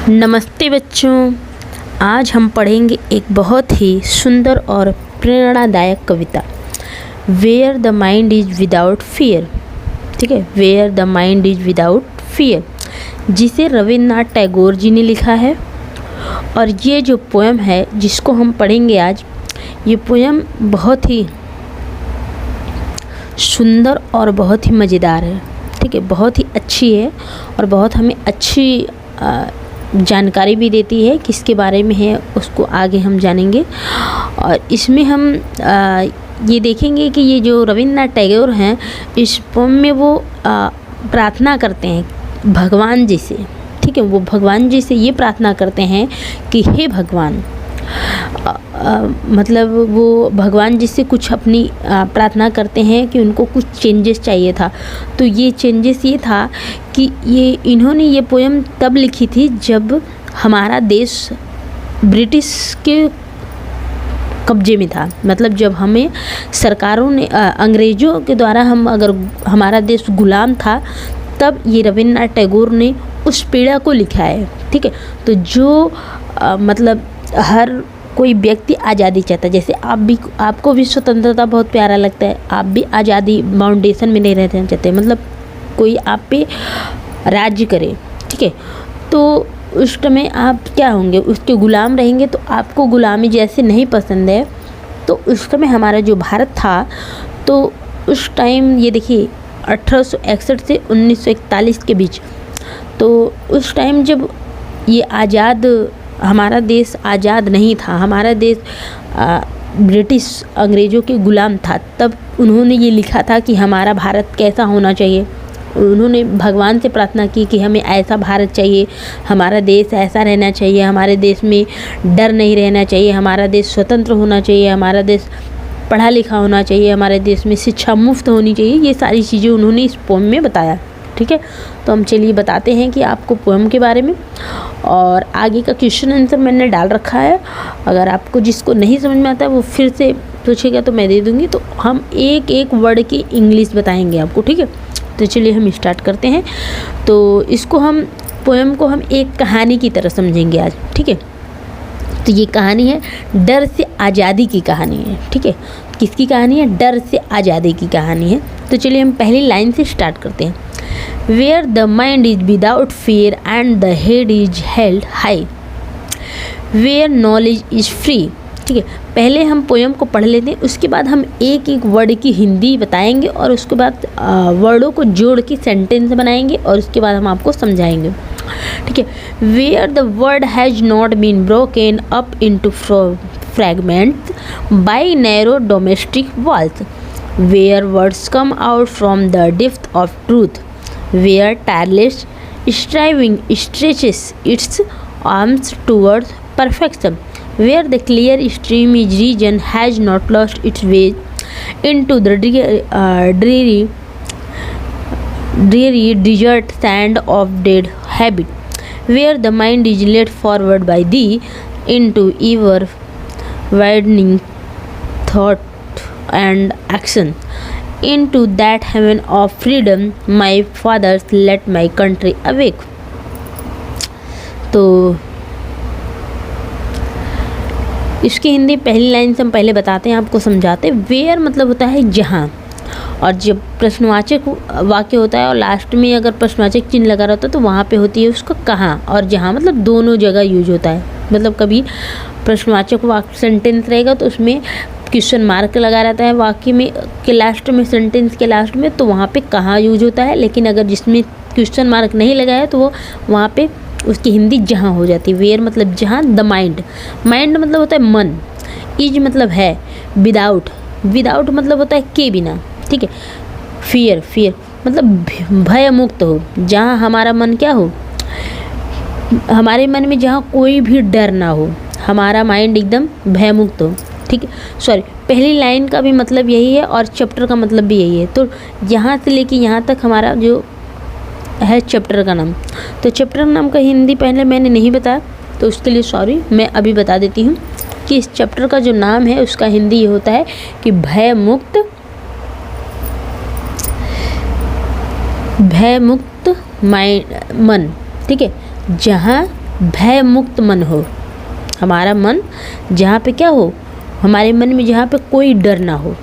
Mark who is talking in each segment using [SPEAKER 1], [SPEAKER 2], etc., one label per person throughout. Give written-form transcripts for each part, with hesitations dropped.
[SPEAKER 1] नमस्ते बच्चों। आज हम पढ़ेंगे एक बहुत ही सुंदर और प्रेरणादायक कविता, where the mind is without fear. ठीक है, where the mind is without fear, जिसे रविन्द्रनाथ टैगोर जी ने लिखा है। और ये जो पोएम है जिसको हम पढ़ेंगे आज, ये पोएम बहुत ही सुंदर और बहुत ही मज़ेदार है। ठीक है, बहुत ही अच्छी है और बहुत हमें अच्छी जानकारी भी देती है। किसके बारे में है उसको आगे हम जानेंगे। और इसमें हम ये देखेंगे कि ये जो रविन्द्रनाथ टैगोर हैं, इस पोम में वो प्रार्थना करते हैं भगवान जी से। ठीक है, वो भगवान जी से ये प्रार्थना करते हैं कि हे भगवान, मतलब वो भगवान जी से कुछ अपनी प्रार्थना करते हैं कि उनको कुछ चेंजेस चाहिए था। तो ये चेंजेस ये था कि इन्होंने ये पोएम तब लिखी थी जब हमारा देश ब्रिटिश के कब्जे में था। मतलब जब हमें सरकारों ने अंग्रेज़ों के द्वारा हमारा देश गुलाम था, तब ये रविन्द्रनाथ टैगोर ने उस पीड़ा को लिखा है। ठीक है, तो जो मतलब हर कोई व्यक्ति आज़ादी चाहता है। जैसे आपको भी स्वतंत्रता बहुत प्यारा लगता है, आप भी आज़ादी बाउंडेशन में नहीं रहना चाहते, मतलब कोई आप पे राज्य करे। ठीक है, तो उस समय आप क्या होंगे, उसके गुलाम रहेंगे। तो आपको गुलामी जैसे नहीं पसंद है, तो उस समय हमारा जो भारत था, तो उस टाइम ये देखिए 1861 से 1941 के बीच, तो उस टाइम जब ये हमारा देश आज़ाद नहीं था, हमारा देश ब्रिटिश अंग्रेज़ों के गुलाम था, तब उन्होंने ये लिखा था कि हमारा भारत कैसा होना चाहिए। उन्होंने भगवान से प्रार्थना की कि हमें ऐसा भारत चाहिए, हमारा देश ऐसा रहना चाहिए, हमारे देश में डर नहीं रहना चाहिए, हमारा देश स्वतंत्र होना चाहिए, हमारा देश पढ़ा लिखा होना चाहिए, हमारे देश में शिक्षा मुफ्त होनी चाहिए। ये सारी चीज़ें उन्होंने इस पोएम में बताया। ठीक है, तो हम चलिए बताते हैं कि आपको पोएम के बारे में। और आगे का क्वेश्चन आंसर मैंने डाल रखा है, अगर आपको जिसको नहीं समझ में आता है वो फिर से पूछेगा तो मैं दे दूँगी। तो हम एक एक वर्ड की इंग्लिश बताएंगे आपको। ठीक है, तो चलिए हम स्टार्ट करते हैं। तो इसको हम पोएम को हम एक कहानी की तरह समझेंगे आज। ठीक है, तो ये कहानी है डर से आज़ादी की कहानी है। ठीक है, किसकी कहानी है? डर से आज़ादी की कहानी है। तो चलिए हम पहली लाइन से स्टार्ट करते हैं। Where the mind is without fear and the head is held high, where knowledge is free. ठीक है, पहले हम पोएम को पढ़ लेते हैं, उसके बाद हम एक एक वर्ड की हिंदी बताएंगे और उसके बाद वर्डों को जोड़ के सेंटेंस बनाएंगे और उसके बाद हम आपको समझाएंगे। ठीक है, where the word has not been broken up into fragments by narrow domestic walls, where words come out from the depth of truth, where tireless striving stretches its arms towards perfection, where the clear stream is region has not lost its way into the dreary desert sand of dead habit, where the mind is led forward by thee into ever widening thought and action, into that heaven of freedom my fathers let my country awake। तो इसकी हिंदी पहली line से हम पहले बताते हैं, आपको समझाते हैं। वेयर मतलब होता है जहाँ, और जब प्रश्नवाचक वाक्य होता है और लास्ट में अगर प्रश्नवाचक चिन्ह लगा रहता है तो वहाँ पे होती है उसका कहाँ, और जहाँ मतलब दोनों जगह यूज होता है। मतलब कभी प्रश्नवाचक वाक्य सेंटेंस रहेगा तो उसमें क्वेश्चन मार्क लगा रहता है वाक्य में के लास्ट में, सेंटेंस के लास्ट में, तो वहाँ पे कहाँ यूज होता है। लेकिन अगर जिसमें क्वेश्चन मार्क नहीं लगा है तो वो वहाँ पे उसकी हिंदी जहाँ हो जाती है। वेयर मतलब जहाँ, द माइंड, माइंड मतलब होता है मन, इज मतलब है, विदाउट मतलब होता है के बिना। ठीक है, फियर मतलब भय मुक्त हो, जहाँ हमारा मन क्या हो, हमारे मन में जहाँ कोई भी डर ना हो, हमारा माइंड एकदम भय मुक्त हो। ठीक है, सॉरी, पहली लाइन का भी मतलब यही है और चैप्टर का मतलब भी यही है। तो यहाँ से लेके यहाँ तक हमारा जो है चैप्टर का नाम, तो चैप्टर नाम का हिंदी पहले मैंने नहीं बताया, तो उसके लिए सॉरी, मैं अभी बता देती हूँ कि इस चैप्टर का जो नाम है उसका हिंदी ये होता है कि भय मुक्त मन। ठीक है, जहाँ भय मुक्त मन हो, हमारा मन जहाँ पे क्या हो, हमारे मन में जहाँ पे कोई डर ना हो,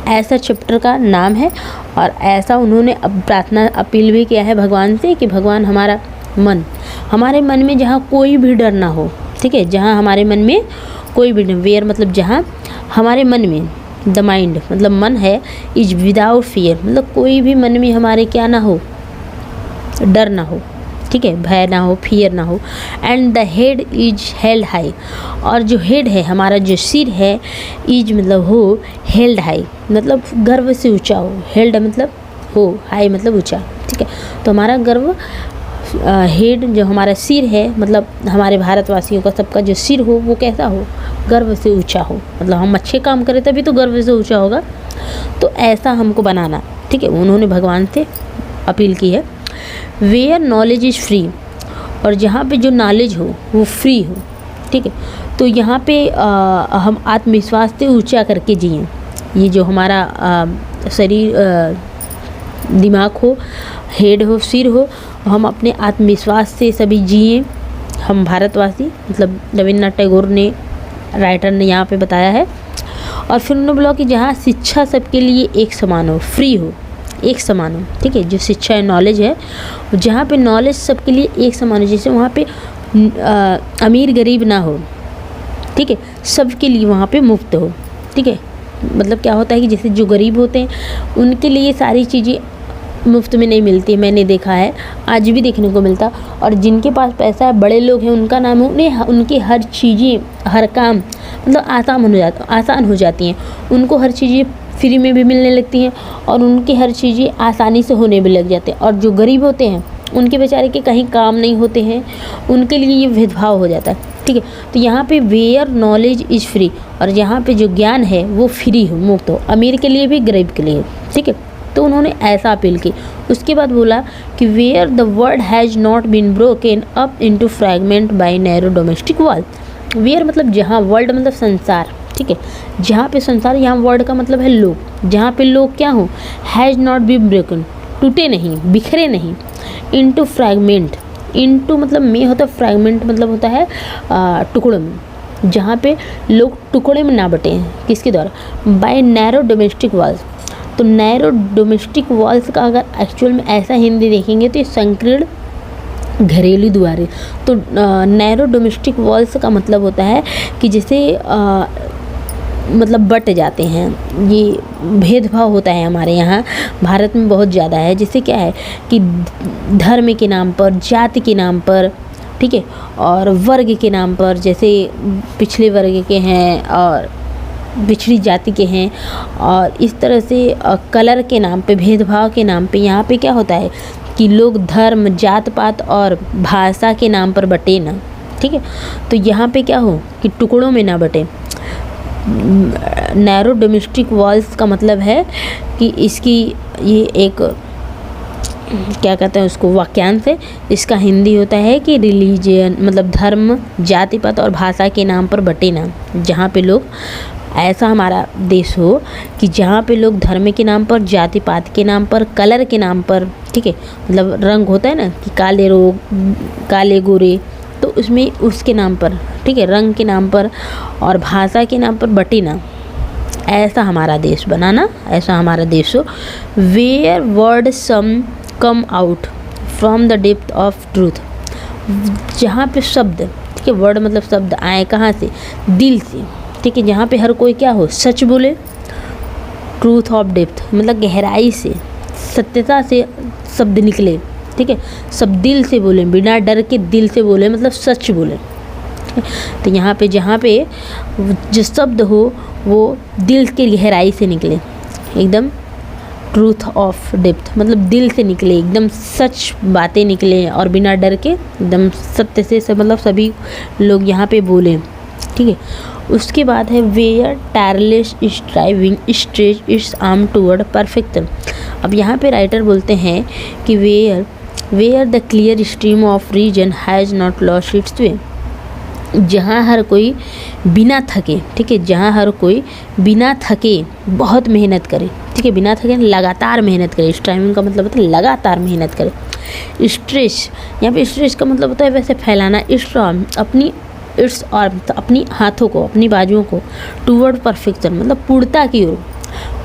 [SPEAKER 1] ऐसा चैप्टर का नाम है। और ऐसा उन्होंने अब प्रार्थना अपील भी किया है भगवान से कि भगवान हमारे मन में जहाँ कोई भी डर ना हो, ठीक है, जहाँ हमारे मन में कोई भी डर, वेयर मतलब जहाँ हमारे मन में, द माइंड मतलब मन है, इज विदाउट फियर मतलब कोई भी मन में हमारे क्या ना हो, डर ना हो, ठीक है, भय ना हो, फियर ना हो। And the head is held high, और जो हेड है हमारा जो सिर है, इज मतलब हो, हेल्ड हाई मतलब गर्व से ऊंचा हो, हेल्ड मतलब हो, हाई मतलब ऊंचा, ठीक है। तो हमारा गर्व हेड जो हमारा सिर है, मतलब हमारे भारतवासियों का सबका जो सिर हो वो कैसा हो, गर्व से ऊंचा हो, मतलब हम अच्छे काम करें तभी तो गर्व से ऊंचा होगा, तो ऐसा हमको बनाना, ठीक है। उन्होंने भगवान से अपील की है। वेयर नॉलेज इज़ फ्री, और जहाँ पे जो नॉलेज हो वो फ्री हो, ठीक है। तो यहाँ पे हम आत्मविश्वास से ऊंचा करके जिएं, ये जो हमारा शरीर दिमाग हो, हेड हो, सिर हो, हम अपने आत्मविश्वास से सभी जिएं, हम भारतवासी, मतलब रविन्द्रनाथ टैगोर ने, राइटर ने यहाँ पे बताया है। और फिर उन्होंने बोला कि जहाँ शिक्षा सबके लिए एक समान हो, फ्री हो, एक समान हो, ठीक है, जो शिक्षा है, नॉलेज है, जहाँ पे नॉलेज सबके लिए एक समान हो, जैसे वहाँ पे अमीर गरीब ना हो, ठीक है, सबके लिए वहाँ पे मुफ्त हो, ठीक है। मतलब क्या होता है कि जैसे जो गरीब होते हैं उनके लिए सारी चीज़ें मुफ्त में नहीं मिलती, मैंने देखा है, आज भी देखने को मिलता। और जिनके पास पैसा है, बड़े लोग हैं, उनका नाम है, उन्हें उनकी हर चीज़ें, हर काम मतलब आसान हो जाती हैं, उनको हर चीज़ें फ्री में भी मिलने लगती हैं और उनकी हर चीज़ें आसानी से होने भी लग जाते हैं। और जो गरीब होते हैं उनके बेचारे के कहीं काम नहीं होते हैं, उनके लिए ये भेदभाव हो जाता है, ठीक है। तो यहाँ पे वेयर नॉलेज इज़ फ्री, और यहाँ पे जो ज्ञान है वो फ्री हो, मुफ्त हो, अमीर के लिए भी गरीब के लिए, ठीक है। तो उन्होंने ऐसा अपील की। उसके बाद बोला कि where the world has not been broken up into fragment by narrow domestic wall, where मतलब जहाँ, वर्ल्ड मतलब संसार, ठीक है, जहाँ पे संसार, यहाँ वर्ल्ड का मतलब है लोग, जहाँ पे लोग क्या हो, हैज़ नॉट बीन ब्रोकन टूटे नहीं, बिखरे नहीं, इनटू फ्रैगमेंट, इनटू मतलब में होता है, फ्रैगमेंट मतलब होता है टुकड़ों में, जहाँ पे लोग टुकड़े में ना बटे हैं, किसके द्वारा, बाय नैरो डोमेस्टिक वॉल्स। तो नैरो डोमेस्टिक वॉल्स का अगर एक्चुअल में ऐसा हिंदी देखेंगे तो ये संकीर्ण घरेलू द्वारें। तो नैरो डोमेस्टिक वॉल्स का मतलब होता है कि जैसे मतलब बट जाते हैं, ये भेदभाव होता है हमारे यहाँ भारत में बहुत ज़्यादा है। जैसे क्या है कि धर्म के नाम पर, जाति के नाम पर, ठीक है, और वर्ग के नाम पर, जैसे पिछले वर्ग के हैं और पिछड़ी जाति के हैं, और इस तरह से कलर के नाम पे, भेदभाव के नाम पे यहाँ पे क्या होता है कि लोग धर्म, जात पात और भाषा के नाम पर बटे ना, ठीक है। तो यहाँ पे क्या हो कि टुकड़ों में ना बटे। नैरो डोमेस्टिक वॉल्स का मतलब है कि इसकी ये एक क्या कहते हैं उसको, वाक्यांश है। इसका हिंदी होता है कि रिलीजन मतलब धर्म, जाति पात और भाषा के नाम पर बटे ना। जहाँ पे लोग, ऐसा हमारा देश हो कि जहाँ पे लोग धर्म के नाम पर, जाति पात के नाम पर, कलर के नाम पर, ठीक है, मतलब रंग होता है ना कि काले लोग, काले गोरे, तो उसमें उसके नाम पर, ठीक है, रंग के नाम पर और भाषा के नाम पर बटे ना। ऐसा हमारा देश बनाना, ऐसा हमारा देश हो। Where word some come out from the depth of truth, जहाँ पे शब्द, ठीक है, वर्ड मतलब शब्द आए कहाँ से, दिल से, ठीक है, जहाँ पे हर कोई क्या हो, सच बोले, ट्रूथ ऑफ डेप्थ मतलब गहराई से, सत्यता से शब्द निकले, ठीक है, सब दिल से बोले, बिना डर के दिल से बोले, मतलब सच बोले। तो यहाँ पे जहाँ पे जो शब्द हो वो दिल के गहराई से निकले, एकदम ट्रूथ ऑफ डेप्थ मतलब दिल से निकले, एकदम सच बातें निकले और बिना डर के एकदम सत्य से मतलब सभी लोग यहाँ पे बोले, ठीक है। उसके बाद है where tireless striving stretch its arm toward perfection. अब यहाँ पे राइटर बोलते हैं कि where the clear stream of reason has not lost its way, जहाँ हर कोई बिना थके, ठीक है, जहाँ हर कोई बिना थके बहुत मेहनत करे, ठीक है, बिना थके लगातार मेहनत करे। स्ट्राइविंग का मतलब होता है लगातार मेहनत करे। स्ट्रेच, यहाँ पे स्ट्रेच का मतलब होता है वैसे फैलाना, स्ट्रॉन्ग अपनी इट्स आर्म अपनी हाथों को, अपनी बाजुओं को, टूवर्ड परफेक्शन मतलब पूर्णता की ओर,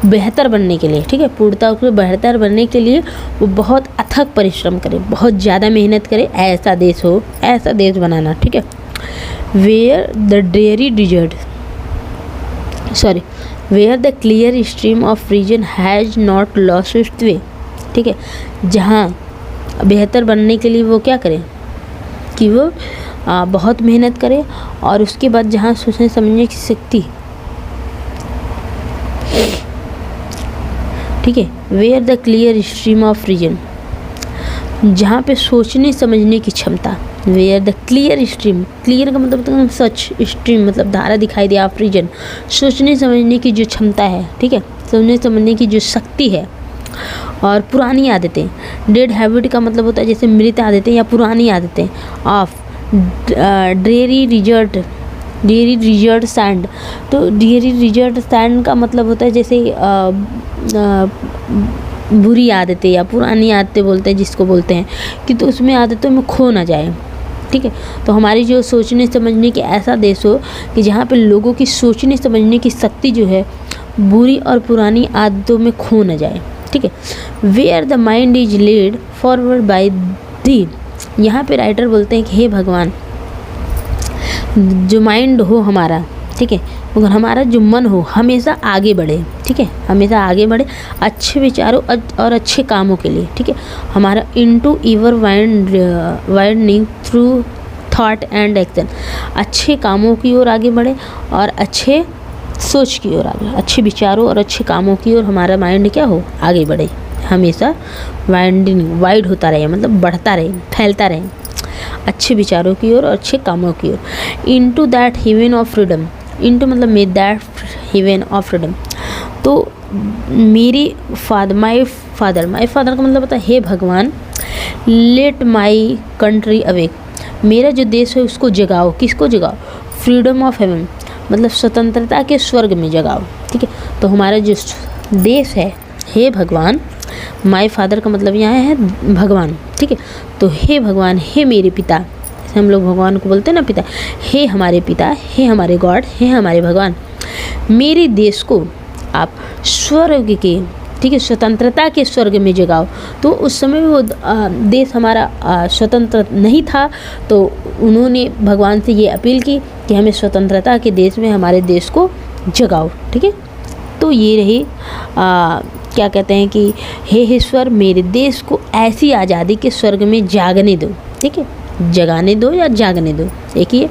[SPEAKER 1] बेहतर बनने के लिए, ठीक है, पूर्णता को बेहतर बनने के लिए वो बहुत अथक परिश्रम करे, बहुत ज़्यादा मेहनत करे, ऐसा देश हो, ऐसा देश बनाना, ठीक है। Where the dreary desert where the clear stream of reason has not lost its way, ठीक है, जहाँ बेहतर बनने के लिए वो क्या करें कि वो बहुत मेहनत करे, और उसके बाद जहाँ सोचने समझने की शक्ति, ठीक है, where the clear stream of reason, जहाँ पे सोचने समझने की क्षमता, where the clear stream, clear का मतलब सच, स्ट्रीम मतलब धारा दिखाई दे, ऑफ रीजन सोचने समझने की जो क्षमता है, ठीक है, सोचने समझने की जो शक्ति है, और पुरानी आदतें, डेड हैबिट का मतलब होता है जैसे मृत आदतें या पुरानी आदतें, ऑफ ड्रेरी रिजर्ट सैंड, तो ड्रेरी रिजर्ट सैंड का मतलब होता है जैसे बुरी आदतें या पुरानी आदतें बोलते हैं जिसको बोलते हैं कि तो उसमें आदतों में खो ना जाए, ठीक है। तो हमारी जो सोचने समझने की ऐसा देश हो कि जहाँ पे लोगों की सोचने समझने की शक्ति जो है बुरी और पुरानी आदतों में खो न जाए, ठीक है। Where the mind is led forward by the, यहाँ पे राइटर बोलते हैं कि हे भगवान, जो माइंड हो हमारा, ठीक है, मगर हमारा जो मन हो हमेशा आगे बढ़े, ठीक है, हमेशा आगे बढ़े अच्छे विचारों और अच्छे कामों के लिए, ठीक है। हमारा into ईवर widening through thought and action, अच्छे कामों की ओर आगे बढ़े और अच्छे सोच की ओर आगे, अच्छे विचारों और अच्छे कामों की ओर हमारा माइंड क्या हो, आगे बढ़े, हमेशा वाइड होता रहे, मतलब बढ़ता रहे, फैलता रहे, अच्छे विचारों की ओर और अच्छे कामों की ओर। Into that heaven of freedom, into मतलब may that heaven of freedom, तो मेरी माई फादर का मतलब होता है हे भगवान, लेट माई कंट्री अवेक, मेरा जो देश है उसको जगाओ, किसको जगाओ, फ्रीडम ऑफ हेवन मतलब स्वतंत्रता के स्वर्ग में जगाओ, ठीक है। तो हमारा जो देश है, हे भगवान, माय फादर का मतलब यहाँ है भगवान, ठीक है। तो हे भगवान, हे मेरे पिता, जैसे हम लोग भगवान को बोलते हैं ना पिता, हे हमारे पिता, हे हमारे गॉड, हे हमारे भगवान, मेरे देश को आप स्वर्ग के, ठीक है, स्वतंत्रता के स्वर्ग में जगाओ। तो उस समय वो देश हमारा स्वतंत्र नहीं था, तो उन्होंने भगवान से ये अपील की कि हमें स्वतंत्रता के देश में हमारे देश को जगाओ, ठीक है। तो ये रही क्या कहते हैं कि हे ईश्वर, मेरे देश को ऐसी आज़ादी के स्वर्ग में जागने दो, ठीक है, जगाने दो या जागने दो, एक ही है।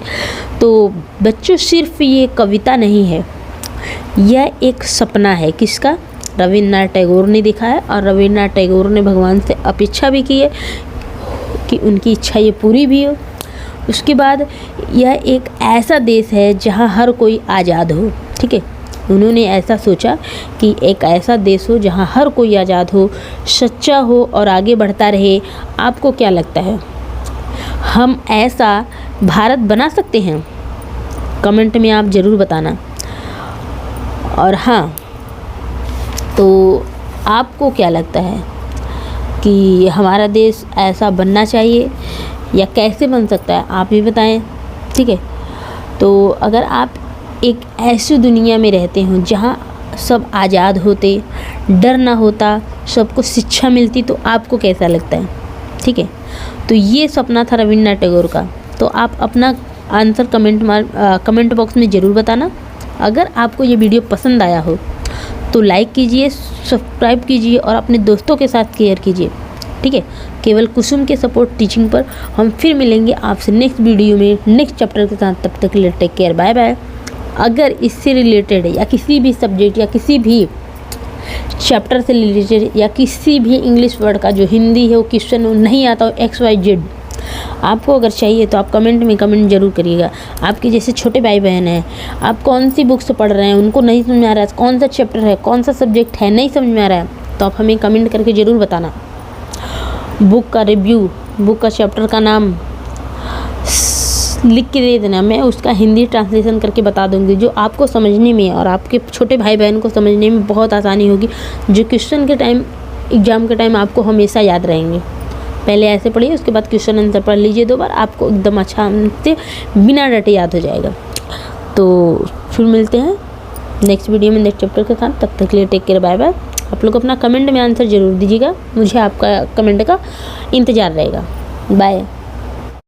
[SPEAKER 1] तो बच्चों, सिर्फ ये कविता नहीं है, यह एक सपना है, किसका, रविन्द्रनाथ टैगोर ने दिखा है, और रविन्द्रनाथ टैगोर ने भगवान से अपेक्षा भी की है कि उनकी इच्छा ये पूरी भी हो। उसके बाद यह एक ऐसा देश है जहाँ हर कोई आज़ाद हो, ठीक है, उन्होंने ऐसा सोचा कि एक ऐसा देश हो जहाँ हर कोई आज़ाद हो, सच्चा हो और आगे बढ़ता रहे। आपको क्या लगता है, हम ऐसा भारत बना सकते हैं? कमेंट में आप ज़रूर बताना। और हाँ, तो आपको क्या लगता है कि हमारा देश ऐसा बनना चाहिए या कैसे बन सकता है, आप भी बताएं, ठीक है। तो अगर आप एक ऐसी दुनिया में रहते हो जहाँ सब आज़ाद होते, डर ना होता, सबको शिक्षा मिलती, तो आपको कैसा लगता है, ठीक है। तो ये सपना था रविन्द्रनाथ टैगोर का। तो आप अपना आंसर कमेंट बॉक्स में ज़रूर बताना। अगर आपको ये वीडियो पसंद आया हो तो लाइक कीजिए, सब्सक्राइब कीजिए और अपने दोस्तों के साथ शेयर कीजिए, ठीक है। केवल कुसुम के सपोर्ट टीचिंग पर हम फिर मिलेंगे आपसे नेक्स्ट वीडियो में नेक्स्ट चैप्टर के साथ। तब तक के लिए टेक केयर, बाय बाय। अगर इससे रिलेटेड या किसी भी सब्जेक्ट या किसी भी चैप्टर से रिलेटेड या किसी भी इंग्लिश वर्ड का जो हिंदी है वो क्वेश्चन नहीं आता हो XYZ आपको अगर चाहिए तो आप कमेंट में कमेंट जरूर करिएगा। आपके जैसे छोटे भाई बहन हैं, आप कौन सी बुक से पढ़ रहे हैं, उनको नहीं समझ में आ रहा है, कौन सा चैप्टर है, कौन सा सब्जेक्ट है, नहीं समझ में आ रहा है, तो आप हमें कमेंट करके ज़रूर बताना। बुक का रिव्यू, बुक का चैप्टर का नाम लिख के दे देना, मैं उसका हिंदी ट्रांसलेशन करके बता दूंगी, जो आपको समझने में और आपके छोटे भाई बहन को समझने में बहुत आसानी होगी, जो क्वेश्चन के टाइम, एग्ज़ाम के टाइम आपको हमेशा याद रहेंगे। पहले ऐसे पढ़िए, उसके बाद क्वेश्चन आंसर पढ़ लीजिए 2 बार, आपको एकदम अच्छा से बिना रटे याद हो जाएगा। तो फिर मिलते हैं नेक्स्ट वीडियो में नेक्स्ट चैप्टर के साथ। तब तक के लिए टेक केयर, बाय बाय। आप लोग अपना कमेंट में आंसर ज़रूर दीजिएगा, मुझे आपका कमेंट का इंतज़ार रहेगा। बाय।